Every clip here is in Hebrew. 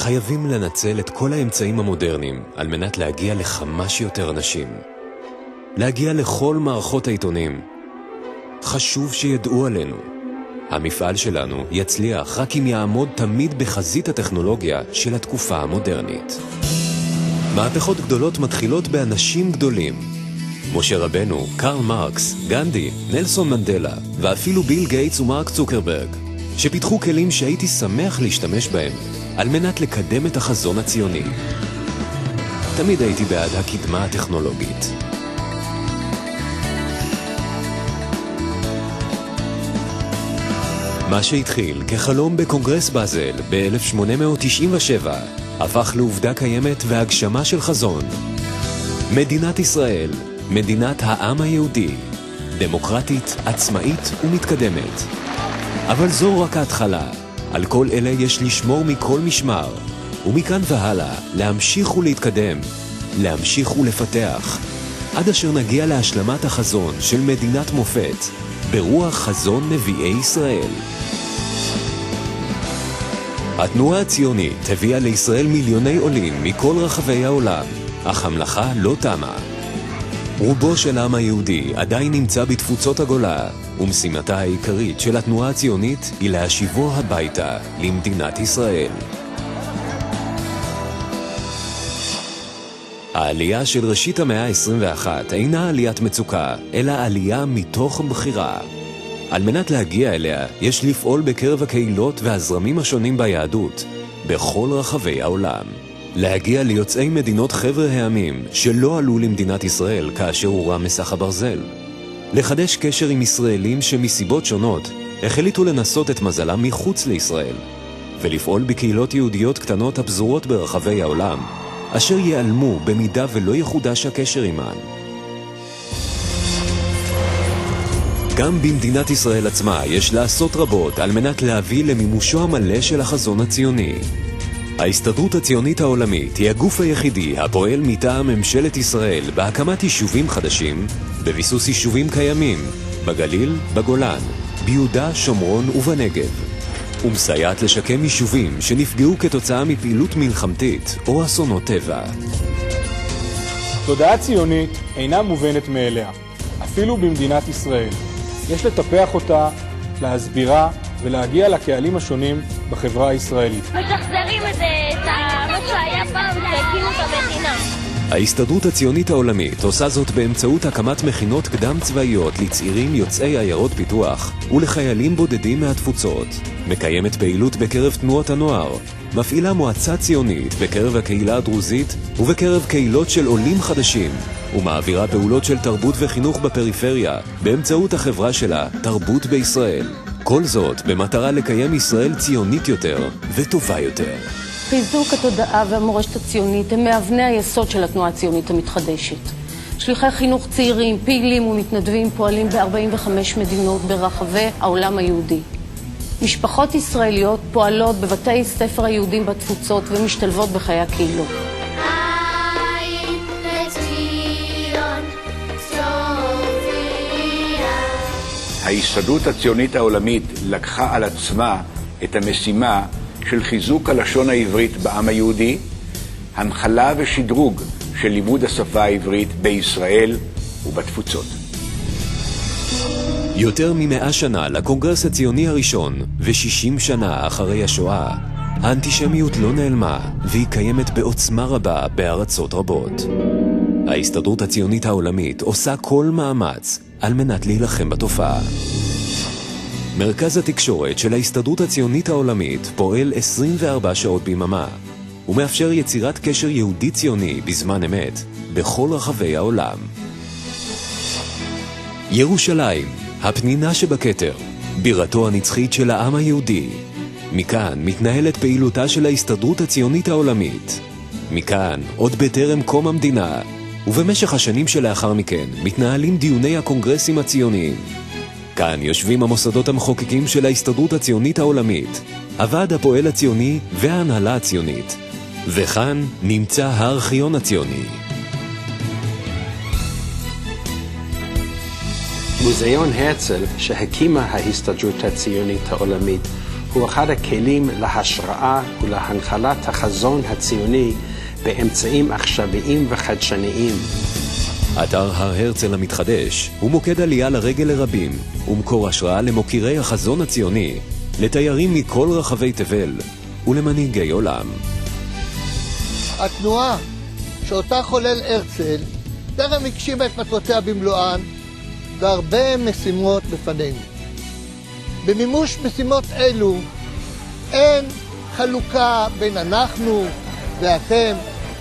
חייבים לנצל את כל האמצעים המודרניים על מנת להגיע לכמה שיותר אנשים. להגיע לכל מערכות העיתונים. חשוב שידעו עלינו. המפעל שלנו יצליח רק אם יעמוד תמיד בחזית הטכנולוגיה של התקופה המודרנית. מהפכות גדולות מתחילות באנשים גדולים. משה רבנו, קרל מרקס, גנדי, נלסון מנדלה ואפילו ביל גייטס ומרק צוקרברג, שפיתחו כלים שהייתי שמח להשתמש בהם על מנת לקדם את החזון הציוני. תמיד הייתי בעד הקדמה הטכנולוגית. מה שהתחיל כחלום בקונגרס באזל ב-1897 הפך לעובדה קיימת והגשמה של חזון. מדינת ישראל, מדינת העם היהודי, דמוקרטית, עצמאית ומתקדמת. אבל זו רק ההתחלה. על כל אלה יש לשמור מכל משמר, ומכאן והלאה להמשיך ולהתקדם, להמשיך ולפתח, עד אשר נגיע להשלמת החזון של מדינת מופת, ברוח חזון נביאי ישראל. התנועה הציונית הביאה לישראל מיליוני עולים מכל רחבי העולם, אך המלאכה לא תמה. רובו של העם היהודי עדיין נמצא בתפוצות הגולה, ומשימתה העיקרית של התנועה הציונית היא להשיבו הביתה למדינת ישראל. העלייה של ראשית המאה ה-21 אינה עליית מצוקה, אלא עלייה מתוך בחירה. על מנת להגיע אליה, יש לפעול בקרב הקהילות והזרמים השונים ביהדות, בכל רחבי העולם. להגיע ליוצאי מדינות חבר העמים שלא עלו למדינת ישראל כאשר הורם מסך הברזל. לחדש קשר עם ישראלים שמסיבות שונות החליטו לנסות את מזלם מחוץ לישראל, ולפעול בקהילות יהודיות קטנות הפזורות ברחבי העולם, אשר ייעלמו במידה ולא יחודש הקשר עימן. גם במדינת ישראל עצמה יש לעשות רבות על מנת להביא למימושו המלא של החזון הציוני. ההסתדרות הציונית העולמית היא הגוף היחידי הפועל מטעם ממשלת ישראל בהקמת יישובים חדשים, בביסוס יישובים קיימים, בגליל, בגולן, ביהודה, שומרון ובנגב, ומסייעת לשקם יישובים שנפגעו כתוצאה מפעילות מלחמתית או אסונות טבע. תודעה ציונית אינה מובנת מאליה, אפילו במדינת ישראל. יש לטפח אותה, להסבירה ולהגיע לקהלים השונים בחברה הישראלית. משחזרים את מה שהיה פעם שהקימו את המדינה. ההסתדרות הציונית העולמית עושה זאת באמצעות הקמת מכינות קדם צבאיות לצעירים יוצאי עיירות פיתוח ולחיילים בודדים מהתפוצות. מקיימת פעילות בקרב תנועות הנוער, מפעילה מועצה ציונית בקרב הקהילה הדרוזית ובקרב קהילות של עולים חדשים, ומעבירה פעולות של תרבות וחינוך בפריפריה באמצעות החברה שלה תרבות בישראל. כל זאת במטרה לקיים ישראל ציונית יותר וטובה יותר. חיזוק התודעה והמורשת הציונית הם מאבני היסוד של התנועה הציונית המתחדשת. שליחי חינוך צעירים, פעילים ומתנדבים פועלים ב-45 מדינות ברחבי העולם היהודי. משפחות ישראליות פועלות בבתי ספר היהודים בתפוצות ומשתלבות בחיי הקהילות. ההסתדרות הציונית העולמית לקחה על עצמה את המשימה של חיזוק הלשון העברית בעם היהודי, הנחלה ושדרוג של לימוד השפה העברית בישראל ובתפוצות. יותר מ100 שנה לקונגרס הציוני הראשון ו60 שנה אחרי השואה, האנטישמיות לא נעלמה והיא קיימת בעוצמה רבה בארצות רבות. ההסתדרות הציונית העולמית עושה כל מאמץ על מנת להילחם בתופעה. מרכז התקשורת של ההסתדרות הציונית העולמית פועל 24 שעות ביממה ומאפשר יצירת קשר יהודי ציוני בזמן אמת בכל רחבי העולם. ירושלים, הפנינה שבכתר, בירתו הנצחית של העם היהודי. מכאן מתנהלת פעילותה של ההסתדרות הציונית העולמית. מכאן, עוד בטרם קום המדינה, ובמשך השנים שלאחר מכן מתנהלים דיוני הקונגרסים הציוניים. כאן יושבים המוסדות המחוקקים של ההסתדרות הציונית העולמית, הוועד הפועל הציוני וההנהלה הציונית. וכאן נמצא הארכיון הציוני. מוזיאון הרצל שהקימה ההסתדרות הציונית העולמית הוא אחד הכלים להשראה ולהנחלת החזון הציוני באמצעים עכשוויים וחדשניים. אתר הר הרצל המתחדש הוא מוקד עלייה לרגל לרבים ומקור השראה למוקירי החזון הציוני, לתיירים מכל רחבי תבל ולמנהיגי עולם. התנועה שאותה חולל הרצל טרם הגשימה את מטרותיה במלואן, והרבה משימות בפנינו. במימוש משימות אלו אין חלוקה בין אנחנו ואתם,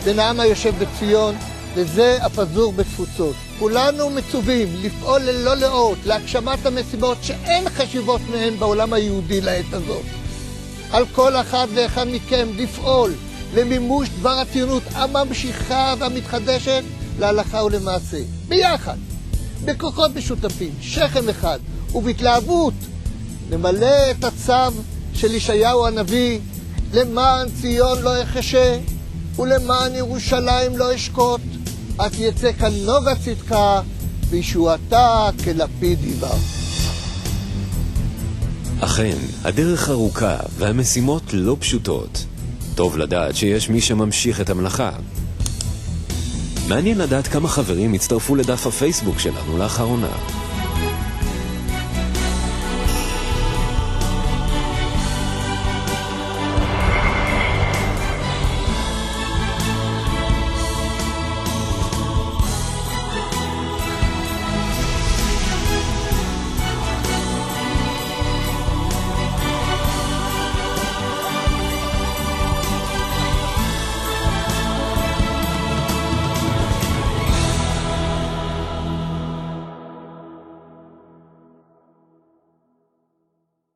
בין העם היושב בציון וזה הפזור בתפוצות. כולנו מצווים לפעול ללא לאות להגשמת המשימות שאין חשיבות מהן בעולם היהודי לעת הזאת. על כל אחד ואחד מכם לפעול למימוש דבר הציונות הממשיכה והמתחדשת להלכה ולמעשה. ביחד, בכוחות משותפים, שכם אחד ובהתלהבות, למלא את הצו של ישעיהו הנביא, למען ציון לא יחשה ולמען ירושלים לא אשקוט, עד יצא כאן נוגה צדקה וישועתה כלפיד עיוור. אכן, הדרך ארוכה והמשימות לא פשוטות. טוב לדעת שיש מי שממשיך את המלאכה. מעניין לדעת כמה חברים הצטרפו לדף הפייסבוק שלנו לאחרונה.